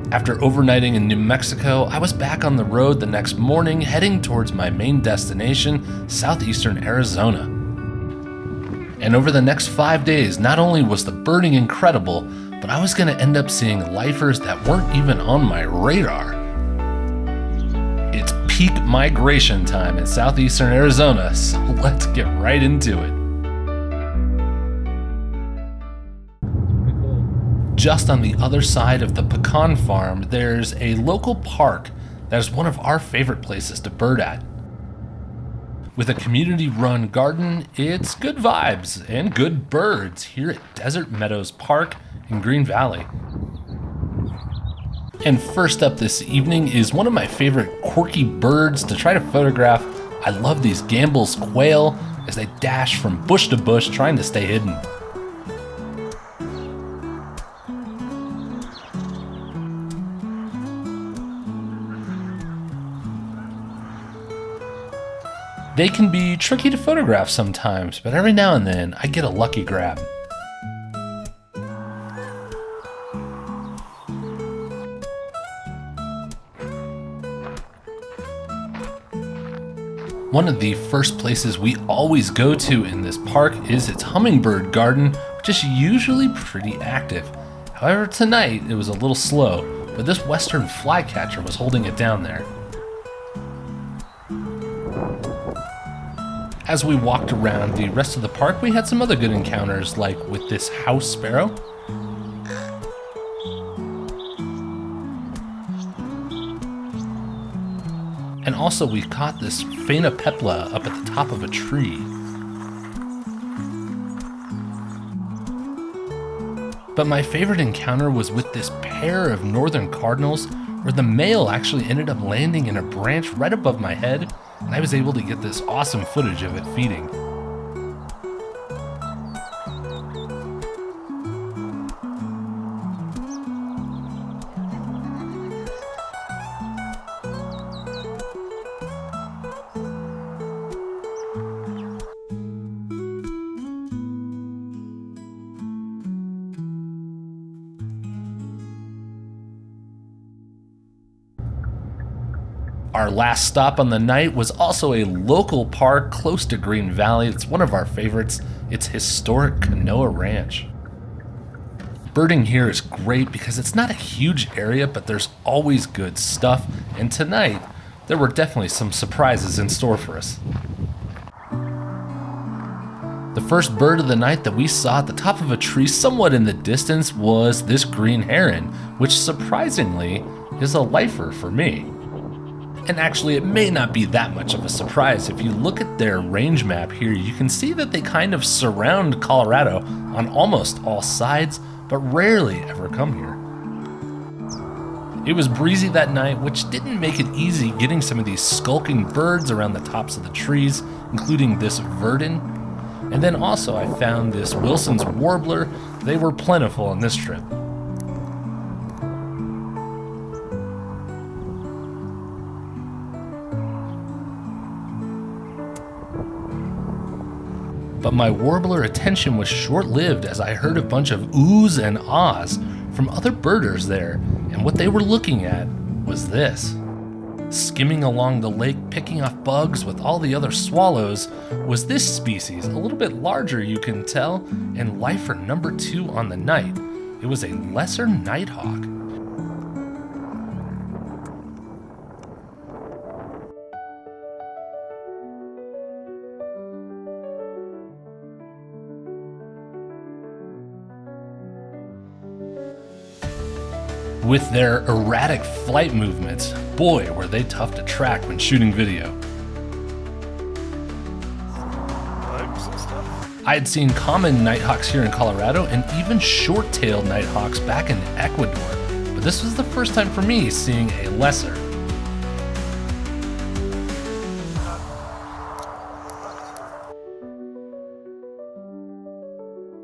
After overnighting in New Mexico, I was back on the road the next morning heading towards my main destination, southeastern Arizona. And over the next 5 days, not only was the birding incredible, but I was going to end up seeing lifers that weren't even on my radar. It's peak migration time in southeastern Arizona, so let's get right into it. Just on the other side of the pecan farm, there's a local park that is one of our favorite places to bird at. With a community-run garden, it's good vibes and good birds here at Desert Meadows Park in Green Valley. And first up this evening is one of my favorite quirky birds to try to photograph. I love these Gambel's quail as they dash from bush to bush trying to stay hidden. They can be tricky to photograph sometimes, but every now and then I get a lucky grab. One of the first places we always go to in this park is its hummingbird garden, which is usually pretty active. However, tonight it was a little slow, but this western flycatcher was holding it down there. As we walked around the rest of the park, we had some other good encounters, like with this house sparrow. And also we caught this phainopepla up at the top of a tree. But my favorite encounter was with this pair of northern cardinals, where the male actually ended up landing in a branch right above my head, and I was able to get this awesome footage of it feeding. Our last stop on the night was also a local park close to Green Valley. It's one of our favorites. It's historic Canoa Ranch. Birding here is great because it's not a huge area, but there's always good stuff. And tonight, there were definitely some surprises in store for us. The first bird of the night that we saw at the top of a tree somewhat in the distance was this green heron, which surprisingly is a lifer for me. And actually, it may not be that much of a surprise. If you look at their range map here, you can see that they kind of surround Colorado on almost all sides, but rarely ever come here. It was breezy that night, which didn't make it easy getting some of these skulking birds around the tops of the trees, including this verdin. And then also I found this Wilson's warbler. They were plentiful on this trip. But my warbler attention was short-lived as I heard a bunch of oohs and ahs from other birders there, and what they were looking at was this. Skimming along the lake, picking off bugs with all the other swallows, was this species, a little bit larger you can tell, and lifer number 2 on the night. It was a lesser nighthawk. With their erratic flight movements, boy were they tough to track when shooting video. I had seen common nighthawks here in Colorado and even short-tailed nighthawks back in Ecuador, but this was the first time for me seeing a lesser.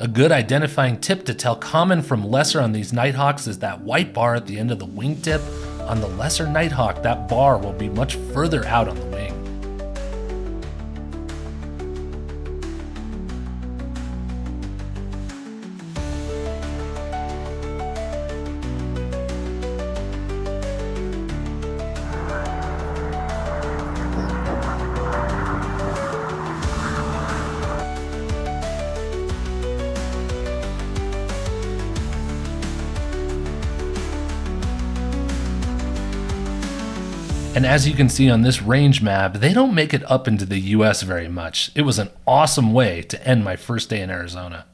A good identifying tip to tell common from lesser on these nighthawks is that white bar at the end of the wingtip. On the lesser nighthawk, that bar will be much further out on the wing. And as you can see on this range map, they don't make it up into the US very much. It was an awesome way to end my first day in Arizona.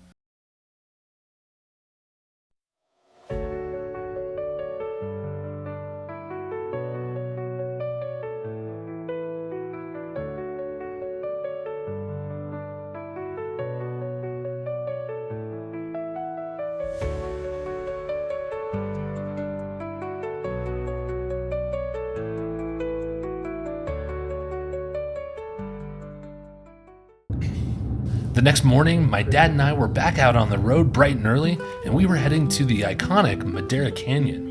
The next morning, my dad and I were back out on the road bright and early, and we were heading to the iconic Madera Canyon.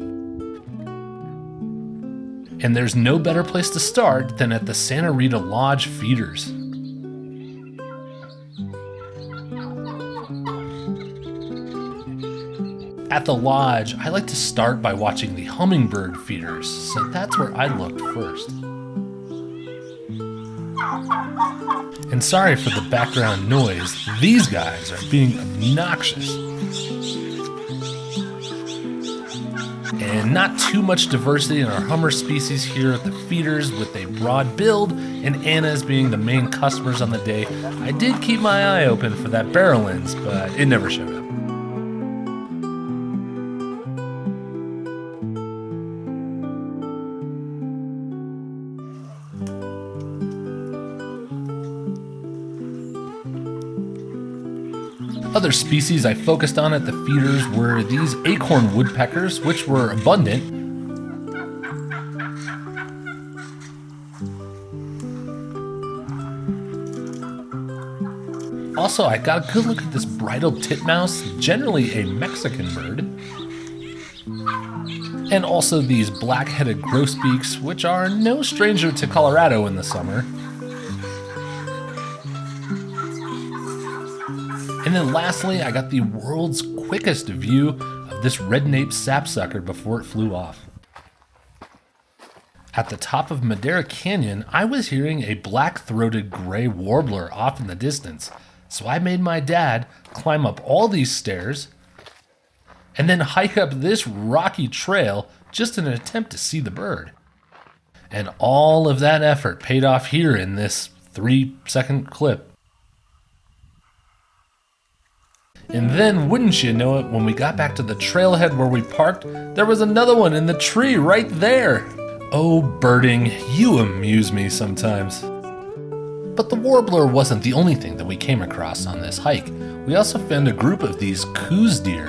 And there's no better place to start than at the Santa Rita Lodge feeders. At the lodge, I like to start by watching the hummingbird feeders, so that's where I looked first. And sorry for the background noise, these guys are being obnoxious. And not too much diversity in our hummer species here at the feeders with a broad build and Annas being the main customers on the day. I did keep my eye open for that barrel lens, but it never showed up. Other species I focused on at the feeders were these acorn woodpeckers, which were abundant. Also, I got a good look at this bridled titmouse, generally a Mexican bird. And also these black-headed grosbeaks, which are no stranger to Colorado in the summer. And then lastly, I got the world's quickest view of this red-naped sapsucker before it flew off. At the top of Madera Canyon, I was hearing a black-throated gray warbler off in the distance, so I made my dad climb up all these stairs and then hike up this rocky trail just in an attempt to see the bird. And all of that effort paid off here in this 3-second clip. And then, wouldn't you know it, when we got back to the trailhead where we parked, there was another one in the tree right there. Oh, birding, you amuse me sometimes. But the warbler wasn't the only thing that we came across on this hike. We also found a group of these Coues deer.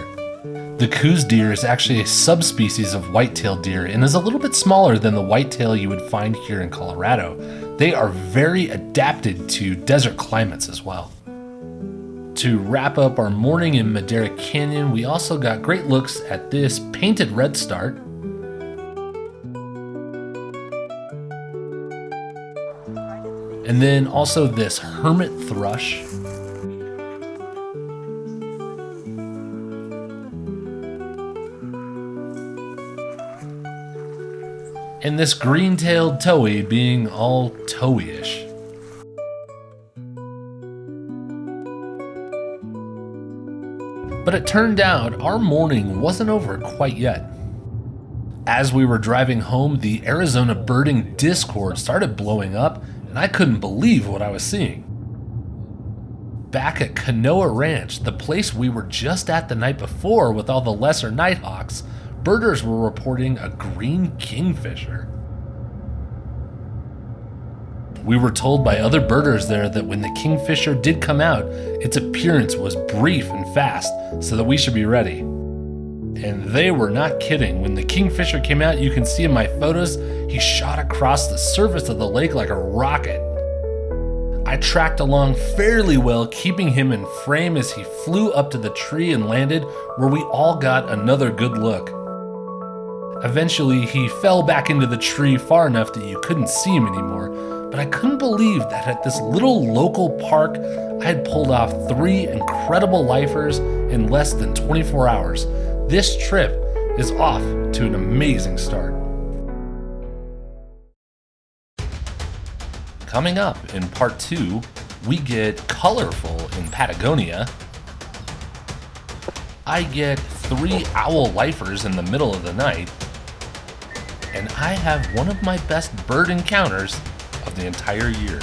The Coues deer is actually a subspecies of white-tailed deer and is a little bit smaller than the whitetail you would find here in Colorado. They are very adapted to desert climates as well. To wrap up our morning in Madera Canyon, we also got great looks at this painted redstart, and then also this hermit thrush, and this green-tailed towhee being all towie-ish. But it turned out our morning wasn't over quite yet. As we were driving home, the Arizona birding Discord started blowing up, and I couldn't believe what I was seeing. Back at Canoa Ranch, the place we were just at the night before with all the lesser nighthawks, birders were reporting a green kingfisher. We were told by other birders there that when the kingfisher did come out, its appearance was brief and fast, so that we should be ready. And they were not kidding. When the kingfisher came out, you can see in my photos, he shot across the surface of the lake like a rocket. I tracked along fairly well, keeping him in frame as he flew up to the tree and landed, where we all got another good look. Eventually, he fell back into the tree far enough that you couldn't see him anymore, but I couldn't believe that at this little local park, I had pulled off 3 incredible lifers in less than 24 hours. This trip is off to an amazing start. Coming up in part 2, we get colorful in Patagonia. I get 3 owl lifers in the middle of the night. and I have one of my best bird encounters of the entire year.